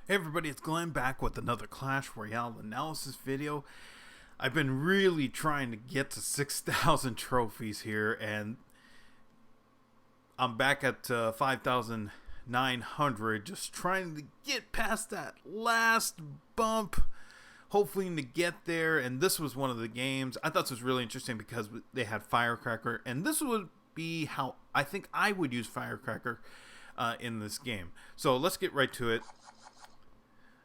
Hey everybody, it's Glenn back with another Clash Royale analysis video. I've been really trying to get to 6,000 trophies here, and I'm back at 5,900, just trying to get past that last bump, hoping to get there. And this was one of the games I thought this was really interesting because they had Firecracker, and this would be how I think I would use Firecracker in this game. So let's get right to it.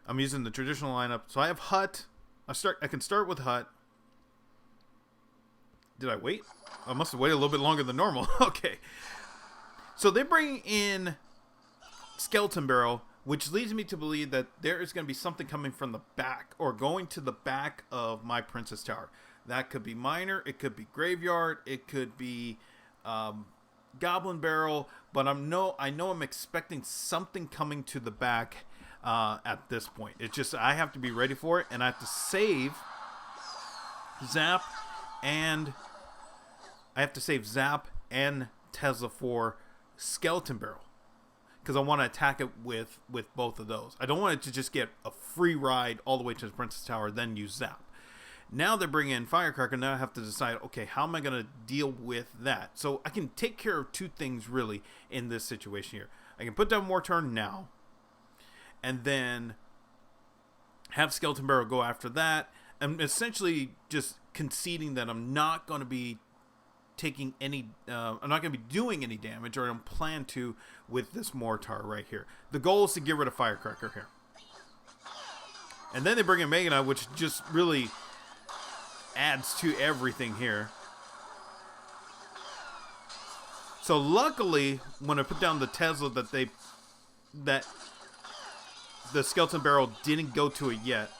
I'm using the traditional lineup. So I have Hut. I can start with Hut. Did I wait? I must have waited a little bit longer than normal. Okay. So they bring in Skeleton Barrel, which leads me to believe that there is going to be something coming from the back or going to the back of my Princess Tower. That could be Miner. It could be Graveyard. It could be Goblin Barrel. But I know I'm expecting something coming to the back at this point. It's just I have to be ready for it, and I have to save Zap and Tesla for Skeleton Barrel because I want to attack it with both of those. I don't want it to just get a free ride all the way to the Princess Tower, then use Zap. Now they're bringing in Firecracker. Now I have to decide, okay, how am I going to deal with that? So I can take care of two things really in this situation here. I can put down more turn now, and then have Skeleton Barrel go after that. I'm essentially just conceding that I'm not going to be taking any, I'm not going to be doing any damage, or I don't plan to with this Mortar right here. The goal is to get rid of Firecracker here. And then they bring in Mega Knight, which just really adds to everything here. So luckily, when I put down the Tesla, that the Skeleton Barrel didn't go to it yet.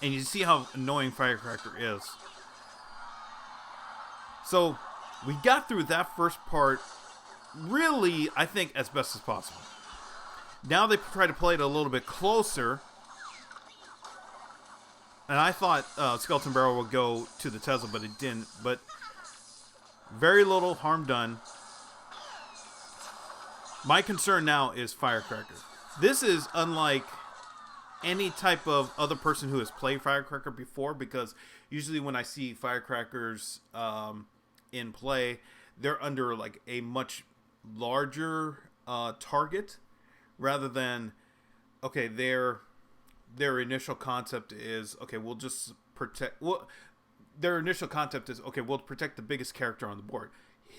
And you see how annoying Firecracker is. So we got through that first part really, I think, as best as possible. Now they try to play it a little bit closer. And I thought Skeleton Barrel would go to the Tesla, but it didn't. But very little harm done. My concern now is Firecracker. This is unlike any type of other person who has played Firecracker before, because usually when I see Firecrackers in play, they're under like a much larger target rather than, okay, their initial concept is, okay, we'll just protect. Well, their initial concept is, okay, we'll protect the biggest character on the board.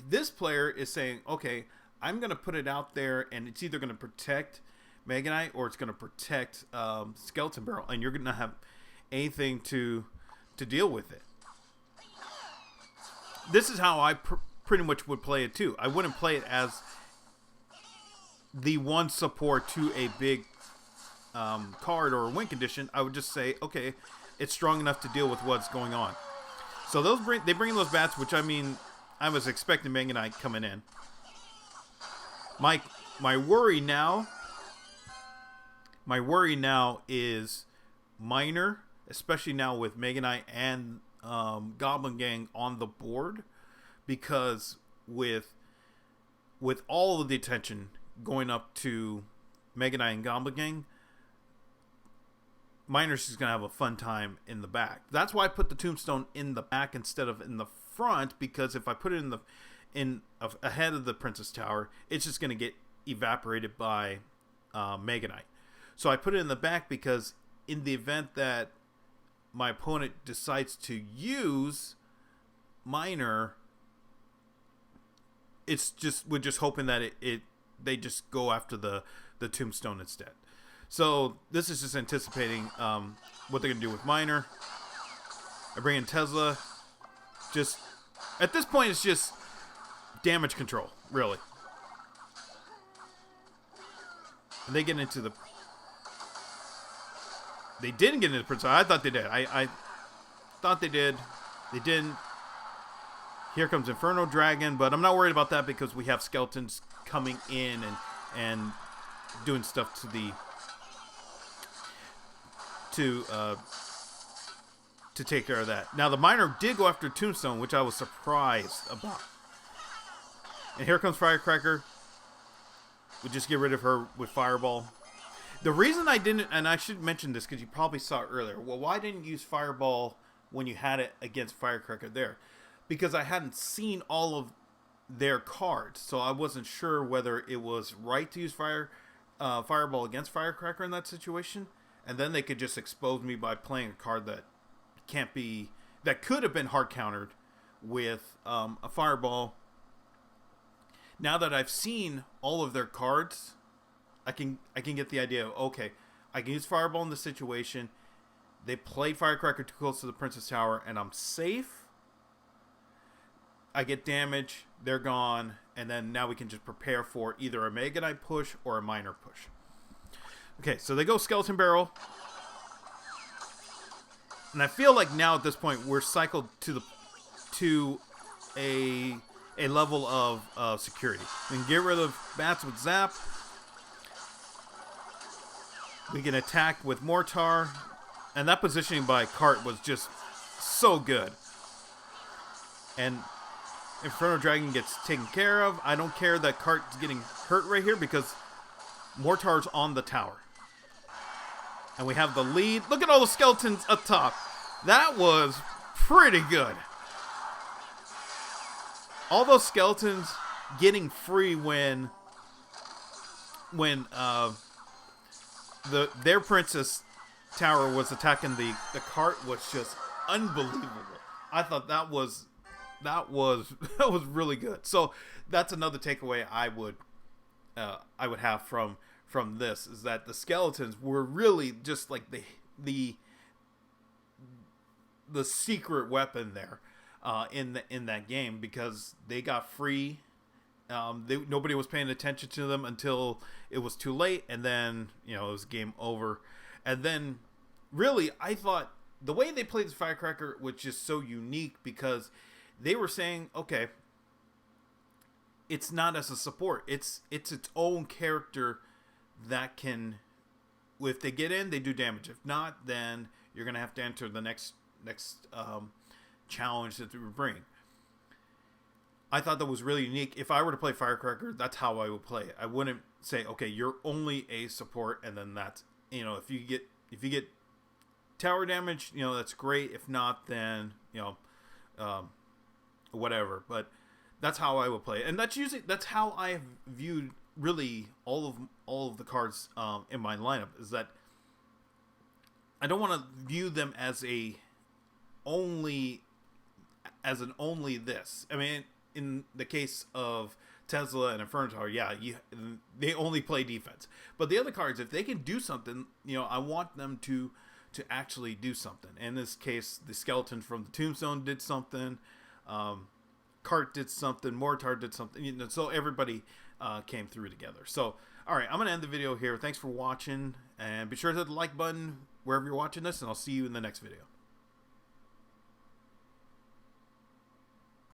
This player is saying, okay, I'm going to put it out there, and it's either going to protect Mega Knight or it's going to protect Skeleton Barrel, and you're going to have anything to deal with it. This is how I pretty much would play it too. I wouldn't play it as the one support to a big card or a win condition. I would just say, okay, it's strong enough to deal with what's going on. So they bring in those bats, which I mean, I was expecting Mega Knight coming in. My worry now is Miner, especially now with Mega Knight and Goblin Gang on the board, because with all of the attention going up to Mega Knight and Goblin Gang, Miner's just gonna have a fun time in the back. That's why I put the Tombstone in the back instead of in the front, because if I put it ahead of the Princess Tower, it's just gonna get evaporated by Mega Knight. So I put it in the back because in the event that my opponent decides to use Miner, we're just hoping that they just go after the Tombstone instead. So this is just anticipating what they're gonna do with Miner. I bring in Tesla. Just at this point, it's just damage control, really. And they get into the. They didn't get into the Princess. I thought they did. I thought they did. They didn't. Here comes Inferno Dragon, but I'm not worried about that because we have skeletons coming in and doing stuff to take care of that. Now the Miner did go after Tombstone, which I was surprised about. And here comes Firecracker. We just get rid of her with Fireball. The reason I didn't, and I should mention this because you probably saw it earlier. Well, why didn't you use Fireball when you had it against Firecracker there? Because I hadn't seen all of their cards, so I wasn't sure whether it was right to use Fireball against Firecracker in that situation, and then they could just expose me by playing a card that could have been hard countered with a Fireball. Now that I've seen all of their cards, I can get the idea of, okay, I can use Fireball in this situation. They play Firecracker too close to the Princess Tower, and I'm safe. I get damage, they're gone, and then now we can just prepare for either a Mega Knight push or a minor push. Okay, so they go Skeleton Barrel. And I feel like now at this point we're cycled to a level of security. We can get rid of bats with Zap. We can attack with Mortar. And that positioning by Cart was just so good. And Inferno Dragon gets taken care of. I don't care that Cart's getting hurt right here because Mortar's on the tower. And we have the lead. Look at all the skeletons up top. That was pretty good. All those skeletons getting free when their Princess Tower was attacking the cart was just unbelievable. I thought that was really good. So that's another takeaway I would have from this, is that the skeletons were really just like the secret weapon there in that game, because they got free. Nobody was paying attention to them until it was too late, and then it was game over. And then really I thought the way they played this Firecracker was just so unique, because they were saying, okay, it's not as a support, it's its own character that can, if they get in, they do damage. If not, then you're gonna have to enter the next challenge that they were bringing. I thought that was really unique. If I were to play Firecracker, that's how I would play it. I wouldn't say, okay, you're only a support, and then that's, if you get tower damage, that's great. If not, then whatever. But that's how I would play it, and that's how I have viewed really all of the cards in my lineup, is that I don't want to view them as an only this. I mean, in the case of Tesla and Inferno Tower, yeah, they only play defense. But the other cards, if they can do something, I want them to actually do something. In this case, the skeleton from the Tombstone did something. Cart did something. Mortar did something. So everybody came through together. So, all right, I'm going to end the video here. Thanks for watching. And be sure to hit the like button wherever you're watching this. And I'll see you in the next video.